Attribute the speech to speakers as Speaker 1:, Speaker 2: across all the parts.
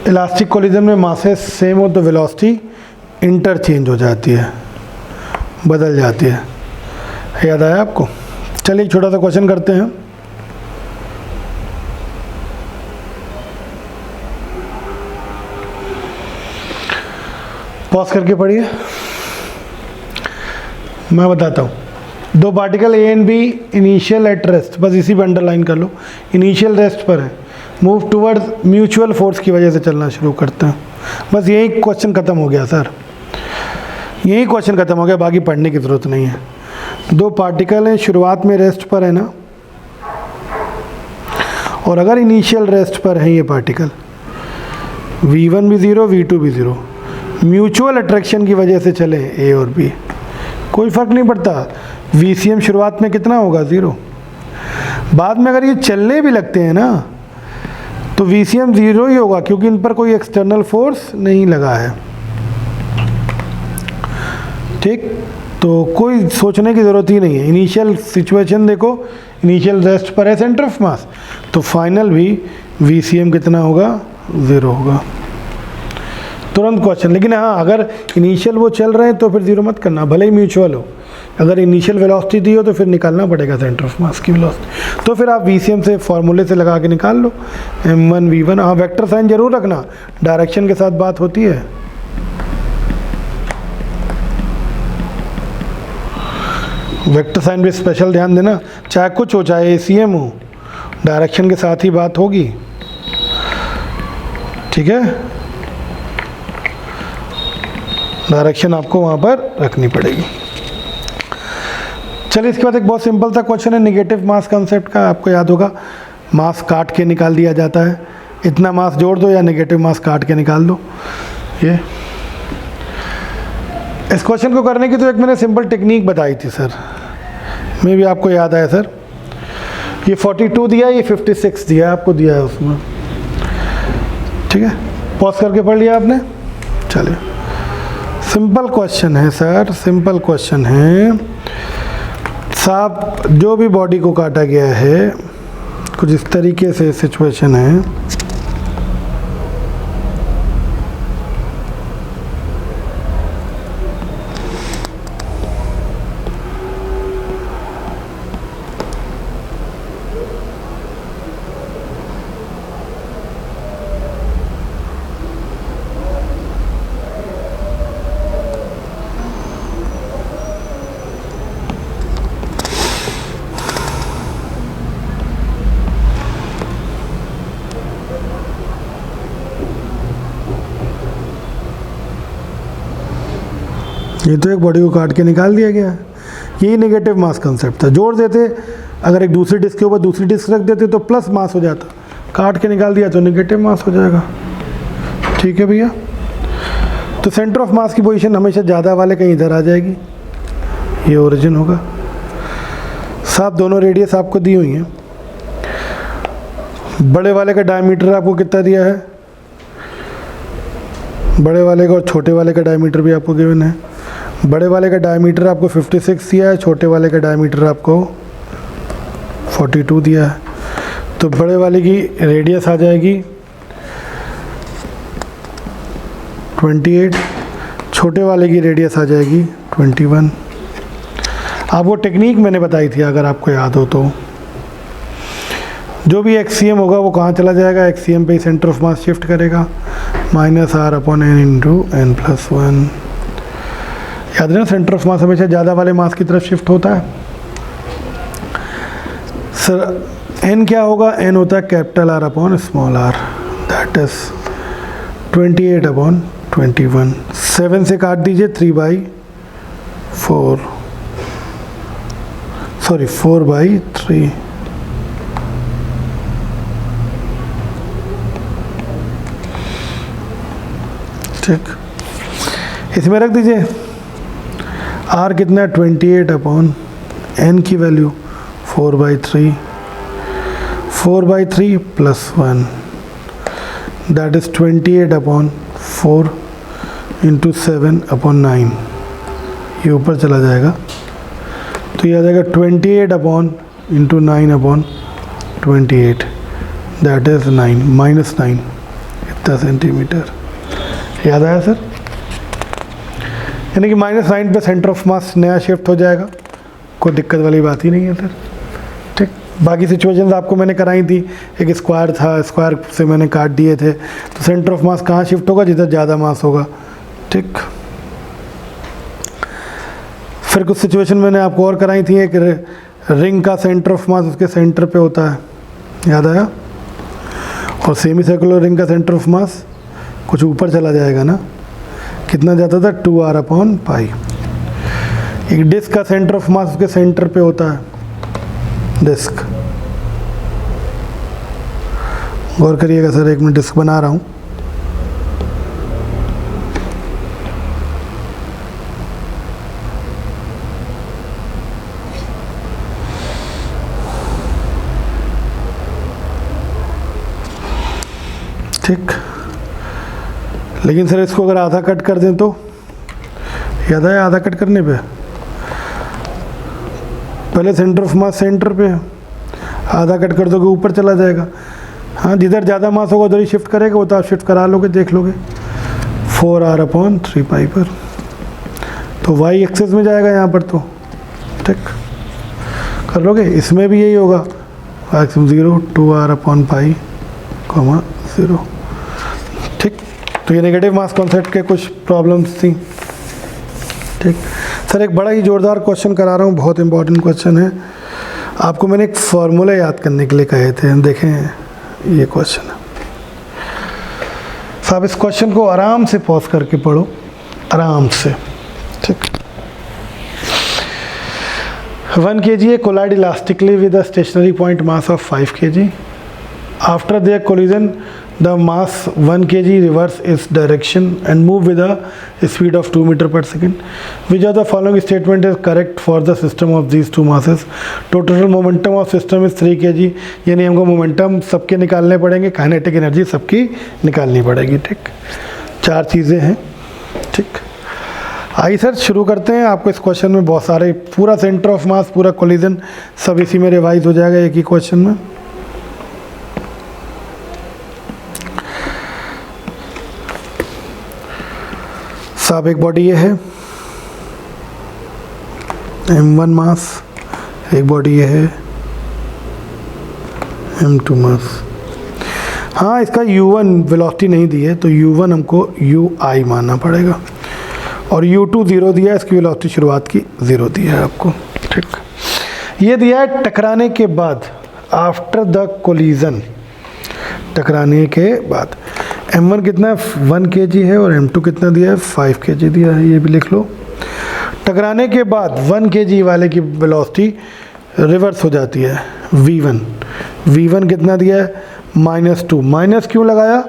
Speaker 1: Elastic collision में masses same हो तो वेलोसिटी इंटरचेंज हो जाती है, बदल जाती है। याद आया आपको? चलिए एक छोटा सा क्वेश्चन करते हैं। पॉज करके पढ़िए, मैं बताता हूँ। दो particle A and B initial at rest, बस इसी पे अंडरलाइन कर लो, इनिशियल रेस्ट पर है, मूव टूवर्ड्स म्यूचुअल फोर्स की वजह से चलना शुरू करते हैं। बस यही क्वेश्चन ख़त्म हो गया सर, यही क्वेश्चन ख़त्म हो गया, बाकी पढ़ने की ज़रूरत नहीं है। दो पार्टिकल हैं, शुरुआत में रेस्ट पर है ना, और अगर इनिशियल रेस्ट पर है ये पार्टिकल, V1 भी ज़ीरो V2 भी ज़ीरो, म्यूचुअल अट्रैक्शन की वजह से चले ए और बी, कोई फ़र्क नहीं पड़ता। VCM शुरुआत में कितना होगा? ज़ीरो। बाद में अगर ये चलने भी लगते हैं ना तो VCM ज़ीरो ही होगा, क्योंकि इन पर कोई एक्सटर्नल फोर्स नहीं लगा है। ठीक, तो कोई सोचने की ज़रूरत ही नहीं है। इनिशियल सिचुएशन देखो, इनिशियल रेस्ट पर है सेंटर ऑफ मास, तो फाइनल भी VCM कितना होगा? ज़ीरो होगा। तुरंत क्वेश्चन। लेकिन हाँ, अगर इनिशियल वो चल रहे हैं तो फिर ज़ीरो मत करना, भले ही म्यूचुअल हो। अगर इनिशियल वेलोसिटी दी हो तो फिर निकालना पड़ेगा सेंटर ऑफ मास की वेलोसिटी, तो फिर आप VCM से फॉर्मूले से लगा के निकाल लो, m1 v1। हाँ, वेक्टर साइन जरूर रखना, डायरेक्शन के साथ बात होती है। वेक्टर साइन पे स्पेशल ध्यान देना, चाहे कुछ हो चाहे ACM हो, डायरेक्शन के साथ ही बात होगी। ठीक है, डायरेक्शन आपको वहाँ पर रखनी पड़ेगी। चलिए इसके बाद एक बहुत सिंपल सा क्वेश्चन है नेगेटिव मास कंसेप्ट का। आपको याद होगा, मास काट के निकाल दिया जाता है, इतना मास जोड़ दो या नेगेटिव मास काट के निकाल दो। ये इस क्वेश्चन को करने की तो एक मैंने सिंपल टेक्निक बताई थी सर, मे भी आपको याद आया सर। ये 42 दिया, ये 56 दिया, आपको दिया है उसमें। ठीक है, पॉज करके पढ़ लिया आपने। चलिए, सिंपल क्वेश्चन है सर, सिंपल क्वेश्चन है साहब। जो भी बॉडी को काटा गया है, कुछ इस तरीके से सिचुएशन है। ये तो एक बॉडी को काट के निकाल दिया गया है, यही नेगेटिव मास कंसेप्ट था। जोड़ देते, अगर एक दूसरी डिस्क के ऊपर दूसरी डिस्क रख देते तो प्लस मास हो जाता, काट के निकाल दिया तो नेगेटिव मास हो जाएगा। ठीक है भैया, तो सेंटर ऑफ मास की पोजीशन हमेशा ज़्यादा वाले कहीं इधर आ जाएगी, ये ओरिजिन होगा। साहब दोनों रेडियस आपको दी हुई हैं। बड़े वाले का डायमीटर आपको कितना दिया है? बड़े वाले का और छोटे वाले का डायमीटर भी आपको गिवन है। बड़े वाले का डायमीटर आपको 56 दिया है, छोटे वाले का डायमीटर आपको 42 दिया है। तो बड़े वाले की रेडियस आ जाएगी 28, छोटे वाले की रेडियस आ जाएगी 21। अब वो टेक्निक मैंने बताई थी, अगर आपको याद हो तो। जो भी XCM होगा वो कहाँ चला जाएगा? XCM पे सेंटर ऑफ मास शिफ्ट करेगा, -r/n इंटू n+1। याद है ना, सेंटर ऑफ मास हमेशा ज़्यादा वाले मास की तरफ शिफ्ट होता है। सर n क्या होगा? n होता है कैपिटल R/r, दैट इज 28/21। 7 से काट दीजिए 3/4, सॉरी 4/3। ठीक, इसमें रख दीजिए r कितना है? 28/n की वैल्यू 4/3, 4/3 + 1, दैट इज 28/4 इंटू 7/9। ये ऊपर चला जाएगा तो ये आ जाएगा 28 इंटू 9/28, दैट इज 9 -9। इतना सेंटीमीटर। याद आया सर? यानी कि -9 पे सेंटर ऑफ मास नया शिफ्ट हो जाएगा, कोई दिक्कत वाली बात ही नहीं है सर। ठीक, बाकी सिचुएशंस आपको मैंने कराई थी, एक स्क्वायर था, स्क्वायर से मैंने काट दिए थे, तो सेंटर ऑफ मास कहाँ शिफ्ट होगा? जिधर ज़्यादा मास होगा। ठीक, फिर कुछ सिचुएशन मैंने आपको और कराई थी, एक रिंग का सेंटर ऑफ मास उसके सेंटर पे होता है, याद आया? और सेमी सर्कुलर रिंग का सेंटर ऑफ मास कुछ ऊपर चला जाएगा ना, कितना जाता था? 2r/π। एक डिस्क का सेंटर ऑफ मास उसके सेंटर पे होता है, डिस्क। गौर करिएगा सर, एक मैं डिस्क बना रहा हूँ। ठीक, लेकिन सर इसको अगर आधा कट कर दें तो, याद है आधा कट करने पे पहले सेंटर ऑफ मास सेंटर पे है, आधा कट कर दोगे ऊपर चला जाएगा। हाँ, जिधर ज़्यादा मास होगा उधर ही शिफ्ट करेगा, वो तो आप शिफ्ट करा लोगे, देख लोगे 4r/3π पर, तो वाई एक्सेस में जाएगा यहाँ पर तो। ठीक, कर लोगे? इसमें भी यही होगा, x0 2r/π, 0। ठीक, तो ये नेगेटिव मास कॉन्सेप्ट के कुछ प्रॉब्लम्स थी। ठीक सर, एक बड़ा ही जोरदार क्वेश्चन करा रहा हूँ, बहुत इंपॉर्टेंट क्वेश्चन है। आपको मैंने एक फॉर्मूला याद करने के लिए कहे थे, देखें ये क्वेश्चन है साहब। इस क्वेश्चन को आराम से पॉज करके पढ़ो, आराम से। ठीक, 1 kg a collide elastically with a stationary point mass of 5 kg. After their collision, the mass 1 kg reverse its direction and move with a speed of 2 meter per second. Which of the following statement is correct for the system of these two masses? Total momentum of system is 3 kg. यानी हमको momentum सबके निकालने पड़ेंगे, kinetic energy सबकी निकालनी पड़ेगी। ठीक, 4 चीज़ें हैं। ठीक, आइए सर शुरू करते हैं। आपको इस क्वेश्चन में बहुत सारे, पूरा सेंटर ऑफ मास, पूरा कोलिजन सब इसी में रिवाइज हो जाएगा एक ही क्वेश्चन में। साहब एक बॉडी ये है m1 मास, एक बॉडी ये है m2 मास। हाँ, इसका u1 वेलोसिटी नहीं दी है तो u1 हमको ui मानना पड़ेगा, और u2 0 दिया है, इसकी वेलोसिटी शुरुआत की 0 दिया है आपको। ठीक, ये दिया है टकराने के बाद, आफ्टर द कोलिजन, टकराने के बाद। m1 कितना है? 1 kg है, और m2 कितना दिया है? 5 kg दिया है, ये भी लिख लो। टकराने के बाद 1 kg वाले की वेलोसिटी रिवर्स हो जाती है, v1। v1 कितना दिया है? -2। माइनस क्यों लगाया?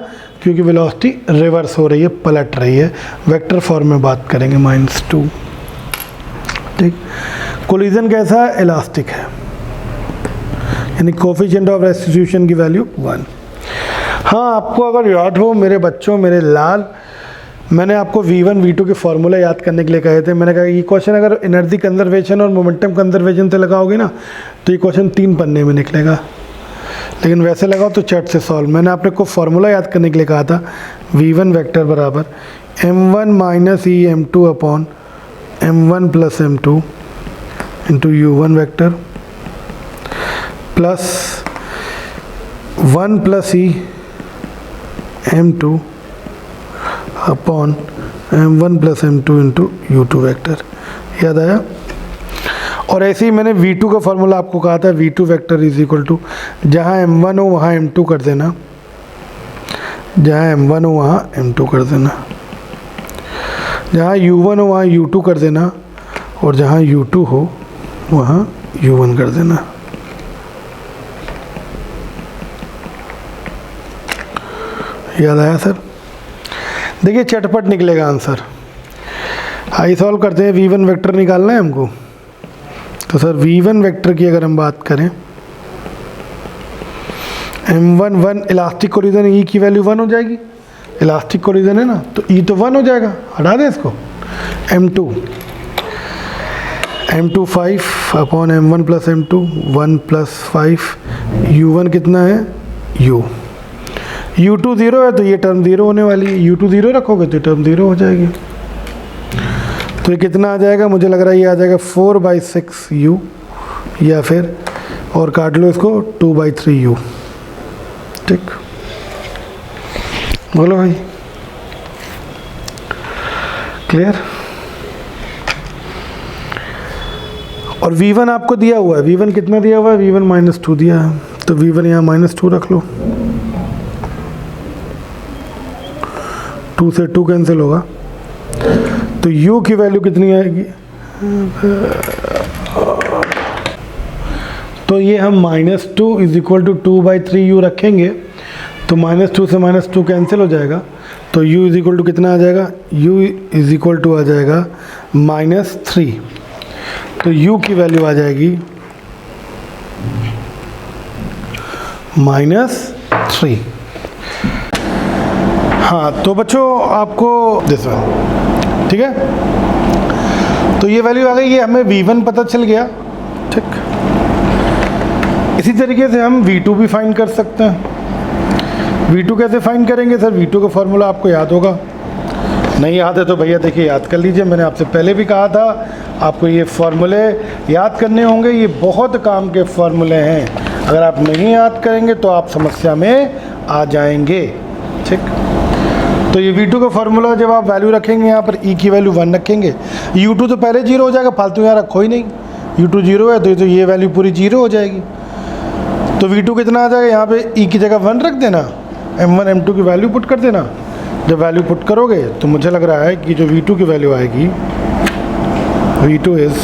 Speaker 1: क्योंकि वेलोसिटी रिवर्स हो रही है, पलट रही है। वेक्टर फॉर्म में बात करेंगे, -2। ठीक, कोलिजन कैसा है? इलास्टिक है, यानी कोफिशिएंट ऑफ रेस्टिट्यूशन की वैल्यू 1। हाँ, आपको अगर याद हो मेरे बच्चों, मेरे लाल, मैंने आपको v1 v2 के फॉर्मूला याद करने के लिए कहे थे। मैंने कहा ये क्वेश्चन अगर एनर्जी कंजर्वेशन और मोमेंटम कंजर्वेशन से लगाओगे ना तो ये क्वेश्चन 3 पन्ने में निकलेगा, लेकिन वैसे लगाओ तो चट से सॉल्व। मैंने आपने को फॉर्मूला याद करने के लिए कहा था, v1 वेक्टर बराबर m1 - m1 + m2 into u1 vector plus 1 + m2 m1 + m2 into u2 vector. याद आया? और ऐसे ही मैंने v2 का फॉर्मूला आपको कहा था, v2 vector is equal to, जहाँ m1 हो वहाँ m2 कर देना, जहाँ m1 हो वहाँ m2 कर देना, जहाँ u1 हो वहाँ u2 कर देना, और जहाँ u2 हो वहाँ u1 कर देना। याद आया सर? देखिए चटपट निकलेगा आंसर। आइए सॉल्व करते हैं। v1 वेक्टर निकालना है हमको, तो सर v1 वेक्टर की अगर हम बात करें, m1 1, इलास्टिक कोलिजन e की वैल्यू 1 हो जाएगी, इलास्टिक कोलिजन है ना, तो e तो 1 हो जाएगा, हटा दें इसको। m2 5/m1 + m2, 1 + 5, u1 कितना है? u u2 0 है तो ये टर्म 0 होने वाली है, u2 0 रखोगे तो टर्म 0 हो जाएगी। तो ये कितना आ जाएगा, मुझे लग रहा है ये आ जाएगा 4/6u, या फिर और काट लो इसको 2/3u। ठीक, बोलो भाई, क्लियर। और v1 आपको दिया हुआ है, v1 कितना दिया हुआ है, v1 -2 दिया है, तो v1 यहाँ -2 रख लो, 2 से 2 कैंसिल होगा, तो u की वैल्यू कितनी आएगी, तो ये हम -2 = 2/3u रखेंगे, तो -2 से -2 कैंसिल हो जाएगा, तो u = कितना आ जाएगा, u = आ जाएगा -3, तो u की वैल्यू आ जाएगी -3। हाँ, तो बच्चों आपको दिस वन, ठीक है, तो ये वैल्यू आ गई, ये हमें v1 पता चल गया। ठीक, इसी तरीके से हम v2 भी फाइंड कर सकते हैं। v2 कैसे फाइंड करेंगे सर, v2 का फॉर्मूला आपको याद होगा, नहीं याद है तो भैया देखिए याद कर लीजिए, मैंने आपसे पहले भी कहा था आपको ये फॉर्मूले याद करने होंगे, ये बहुत काम के फॉर्मूले हैं, अगर आप नहीं याद करेंगे तो आप समस्या में आ जाएंगे। ठीक, तो ये v2 का फॉर्मूला जब आप वैल्यू रखेंगे यहाँ पर e की वैल्यू 1 रखेंगे, u2 तो पहले 0 हो जाएगा, फालतू यहाँ रखो ही नहीं, u2 0 है तो ये वैल्यू पूरी 0 हो जाएगी, तो v2 कितना आ जाएगा, यहाँ पे e की जगह 1 रख देना, m1 m2 की वैल्यू पुट कर देना, जब वैल्यू पुट करोगे तो मुझे लग रहा है कि जो v2 की वैल्यू आएगी, v2 इज़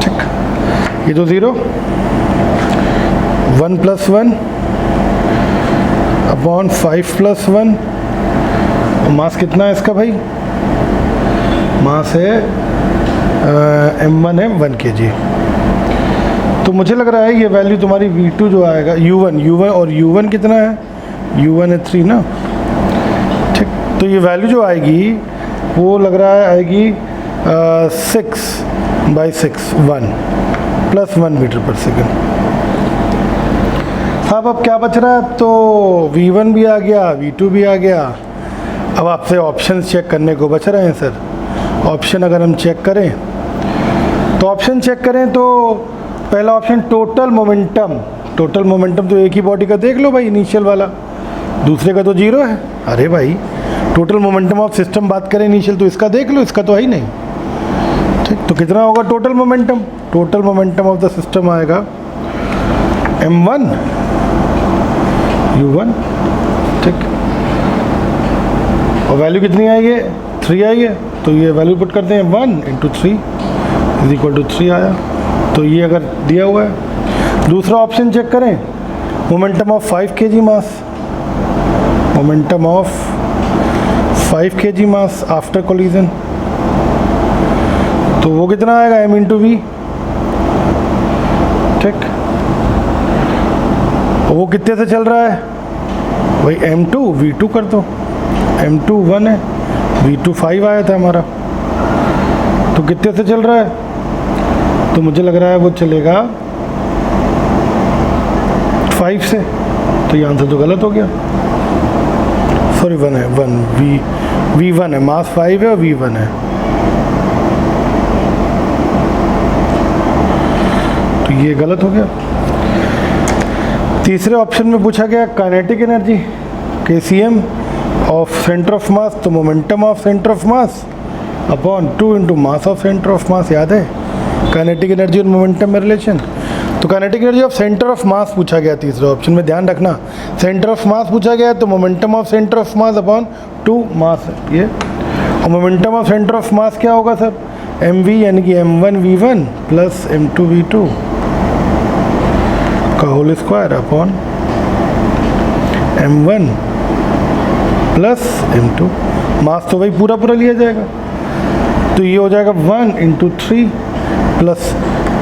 Speaker 1: ठीक, ये तो 0 1 + 1 अपॉन 5 + 1, और मास कितना है इसका भाई, मास है m1 है 1 kg, तो मुझे लग रहा है ये वैल्यू तुम्हारी v2 जो आएगा u1 और u1 कितना है, u1 है 3 ना। ठीक, तो ये वैल्यू जो आएगी वो लग रहा है आएगी 6/6 1 + 1 मीटर/सेकंड। साहब अब क्या बच रहा है, तो v1 भी आ गया, v2 भी आ गया, अब आपसे ऑप्शन चेक करने को बच रहे हैं सर। ऑप्शन अगर हम चेक करें तो पहला ऑप्शन टोटल मोमेंटम तो एक ही बॉडी का देख लो भाई, इनिशियल वाला, दूसरे का तो 0 है। अरे भाई टोटल मोमेंटम ऑफ सिस्टम बात करें इनिशियल, तो इसका देख लो, इसका तो है ही नहीं। ठीक, तो कितना होगा total momentum of the system आएगा m1 u1। ठीक, और वैल्यू कितनी आई है, 3 आई है, तो ये वैल्यू पुट करते हैं 1 × 3 = 3 आया, तो ये अगर दिया हुआ है। दूसरा ऑप्शन चेक करें, momentum of 5 kg mass, momentum of 5 kg mass after collision, तो वो कितना आएगा m × v। ठीक, वो कितने से चल रहा है भाई, m2 v2 कर दो, m2 1 है, v2 5 आया था हमारा, तो कितने से चल रहा है, तो मुझे लग रहा है वो चलेगा 5 से, तो ये आंसर तो गलत हो गया, सॉरी 1 है, v1 है, मास 5 है और v1 है, तो ये गलत हो गया। तीसरे ऑप्शन में पूछा गया kinetic energy kcm of centre of mass, तो momentum of centre of mass upon 2 × mass of centre of mass, याद है काइनेटिक एनर्जी और मोमेंटम में रिलेशन। तो kinetic energy of centre of mass पूछा गया तीसरे ऑप्शन में, ध्यान रखना सेंटर ऑफ मास पूछा गया तो momentum of centre of mass upon 2 मास ये, और मोमेंटम ऑफ सेंटर ऑफ मास क्या होगा सर, mv यानी कि m1 v1 + m2 v2 का whole square upon m1 + m2, मास तो वही पूरा लिया जाएगा, तो ये हो जाएगा 1 × 3 प्लस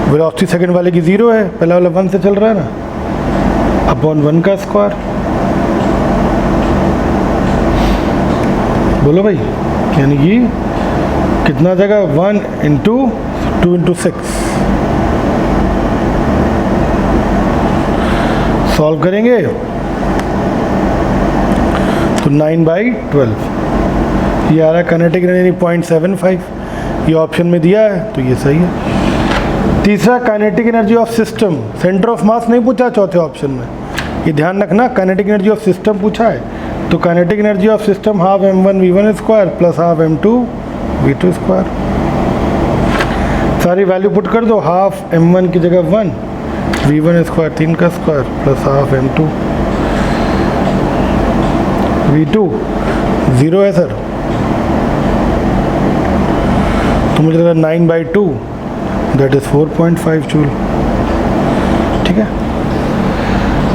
Speaker 1: वेलोसिटी सेकंड वाले की 0 है, पहला वाला 1 से चल रहा है ना, अपॉन 1 का स्क्वायर। बोलो भाई, यानी कि कितना आ जाएगा, 1 × 2 × 6 सॉल्व करेंगे तो 9/12 ये आ रहा है काइनेटिक एनर्जी 0.75, ये ऑप्शन में दिया है तो ये सही है। तीसरा kinetic energy of system, centre of मास नहीं पूछा चौथे ऑप्शन में, ये ध्यान रखना, काइनेटिक एनर्जी ऑफ सिस्टम पूछा है। तो kinetic energy of system half m1v1² plus half m2v2²। सारी वैल्यू पुट कर दो, हाफ m1 की जगह 1, v1² 3 का square plus half m2 v2 0 है सर, तो मुझे लगा 9/2 दैट इज 4.5 जूल। ठीक है,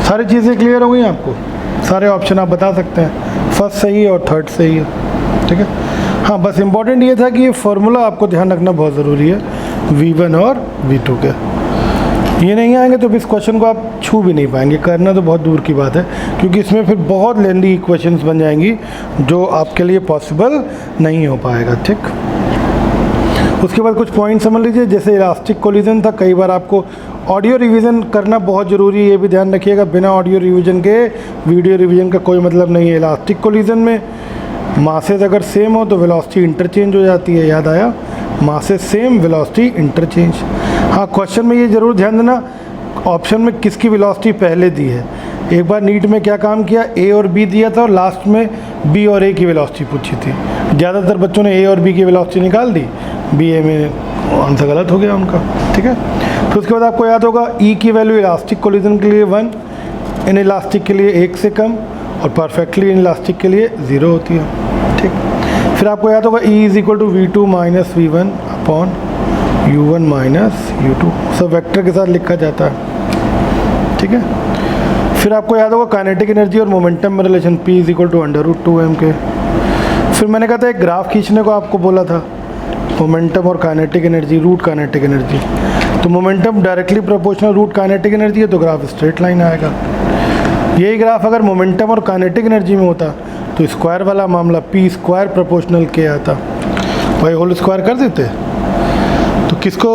Speaker 1: सारी चीज़ें क्लियर हो गई आपको, सारे ऑप्शन आप बता सकते हैं, फर्स्ट सही है और थर्ड सही है। ठीक है, हाँ बस इम्पोर्टेंट ये था कि ये फार्मूला आपको ध्यान रखना बहुत ज़रूरी है v1 और v2 के, ये नहीं आएंगे तो इस क्वेश्चन को आप छू भी नहीं पाएंगे, करना तो बहुत दूर की बात है, क्योंकि इसमें फिर बहुत लेंदी इक्वेशंस बन जाएंगी जो आपके लिए पॉसिबल नहीं हो पाएगा। ठीक, उसके बाद कुछ पॉइंट समझ लीजिए, जैसे इलास्टिक कोलिजन था, कई बार आपको ऑडियो रिवीजन करना बहुत ज़रूरी है, ये भी ध्यान रखिएगा, बिना ऑडियो रिवीजन के वीडियो रिवीजन का कोई मतलब नहीं है। इलास्टिक कोलिजन में मासेस अगर सेम हो तो वेलोसिटी इंटरचेंज हो जाती है, याद आया, मासेस सेम वेलोसिटी इंटरचेंज। हाँ, क्वेश्चन में ये ज़रूर ध्यान देना ऑप्शन में किसकी वेलोसिटी पहले दी है। एक बार नीट में क्या काम किया, ए और बी दिया था और लास्ट में बी और ए की वेलोसिटी पूछी थी, ज़्यादातर बच्चों ने ए और बी की वेलोसिटी निकाल दी, बी ए में आंसर गलत हो गया उनका। ठीक है, तो उसके बाद आपको याद होगा ई की वैल्यू इलास्टिक कोलिजन के लिए 1, इन इलास्टिक के लिए 1 से कम और परफेक्टली इन इलास्टिक के लिए 0 होती है। ठीक, फिर आपको याद होगा E = v2 - v1 upon u1 - u2, सब वेक्टर के साथ लिखा जाता है। ठीक है, फिर आपको याद होगा काइनेटिक एनर्जी और मोमेंटम में रिलेशन P = √2m के। फिर मैंने कहा था एक ग्राफ खींचने को आपको बोला था, मोमेंटम और kinetic energy, root kinetic energy, तो momentum directly proportional root kinetic energy है तो ग्राफ स्ट्रेट लाइन आएगा। यही ग्राफ अगर मोमेंटम और काइनेटिक एनर्जी में होता तो स्क्वायर वाला मामला p² प्रोपोर्शनल k आता, भाई होल स्क्वायर कर देते, तो किसको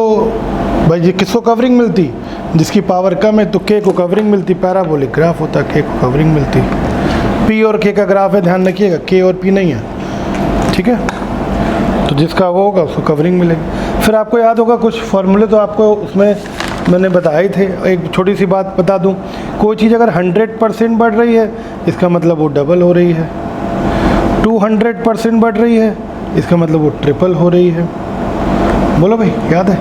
Speaker 1: भाई ये किसको कवरिंग मिलती, जिसकी पावर कम है तो k को कवरिंग मिलती, पैराबोलिक ग्राफ होता, k को कवरिंग मिलती। p और k का ग्राफ है, ध्यान रखिएगा, k और p नहीं है। ठीक है, तो जिसका वो होगा उसको कवरिंग मिलेगी। फिर आपको याद होगा कुछ फॉर्मूले तो आपको उसमें मैंने बताए थे। एक छोटी सी बात बता दूं, कोई चीज़ अगर 100% बढ़ रही है इसका मतलब वो डबल हो रही है, 200% बढ़ रही है इसका मतलब वो ट्रिपल हो रही है। बोलो भाई, याद है,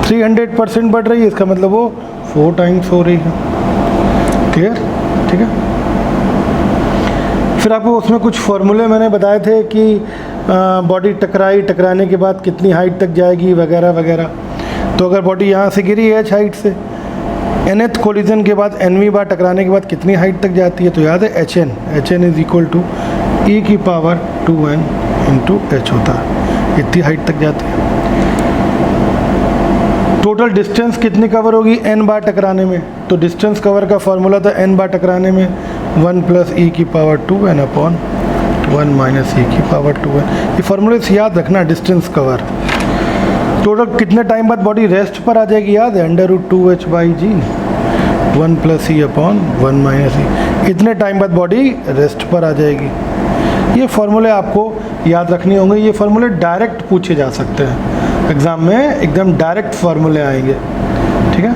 Speaker 1: 300% बढ़ रही है इसका मतलब वो 4 टाइम्स हो रही है। क्लियर? ठीक है, फिर आपको उसमें कुछ फॉर्मूले मैंने बताए थे कि बॉडी टकराने के बाद कितनी हाइट तक जाएगी वगैरह वगैरह। तो अगर बॉडी यहाँ से गिरी h हाइट से, nth कोलिजन के बाद nवीं बार टकराने के बाद कितनी हाइट तक जाती है, तो याद है hn = e⁻²n × h होता है, इतनी हाइट तक जाती है। टोटल डिस्टेंस कितनी कवर होगी n बार टकराने में, तो डिस्टेंस कवर का फॉर्मूला था n बार टकराने में 1 + e⁻²n अपॉन 1 - e⁻²n। ये फॉर्मूले से याद रखना, डिस्टेंस कवर। टोटल कितने टाइम बाद बॉडी रेस्ट पर आ जाएगी, याद है, √2h/g 1 + e अपॉन 1 - e, इतने टाइम बाद बॉडी रेस्ट पर आ जाएगी। ये फॉर्मूले आपको याद रखने होंगे, ये फॉर्मूले डायरेक्ट पूछे जा सकते हैं एग्ज़ाम में, एकदम डायरेक्ट फार्मूले आएंगे। ठीक है,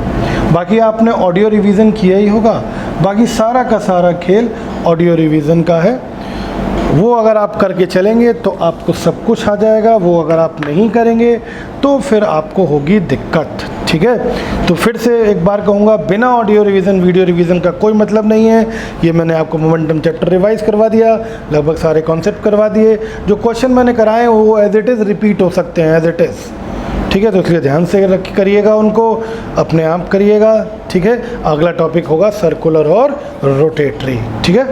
Speaker 1: बाकी आपने ऑडियो रिवीजन किया ही होगा, बाकी सारा का सारा खेल ऑडियो रिवीजन का है, वो अगर आप करके चलेंगे तो आपको सब कुछ आ जाएगा, वो अगर आप नहीं करेंगे तो फिर आपको होगी दिक्कत। ठीक है, तो फिर से एक बार कहूँगा, बिना ऑडियो रिवीजन वीडियो रिवीजन का कोई मतलब नहीं है। ये मैंने आपको मोमेंटम चैप्टर रिवाइज करवा दिया, लगभग सारे कॉन्सेप्ट करवा दिए, जो क्वेश्चन मैंने कराए वो एज इट इज़ रिपीट हो सकते हैं, एज इट इज़। ठीक है, तो इसलिए ध्यान से करिएगा, उनको अपने आप करिएगा। ठीक है, अगला टॉपिक होगा सर्कुलर और रोटेटरी। ठीक है।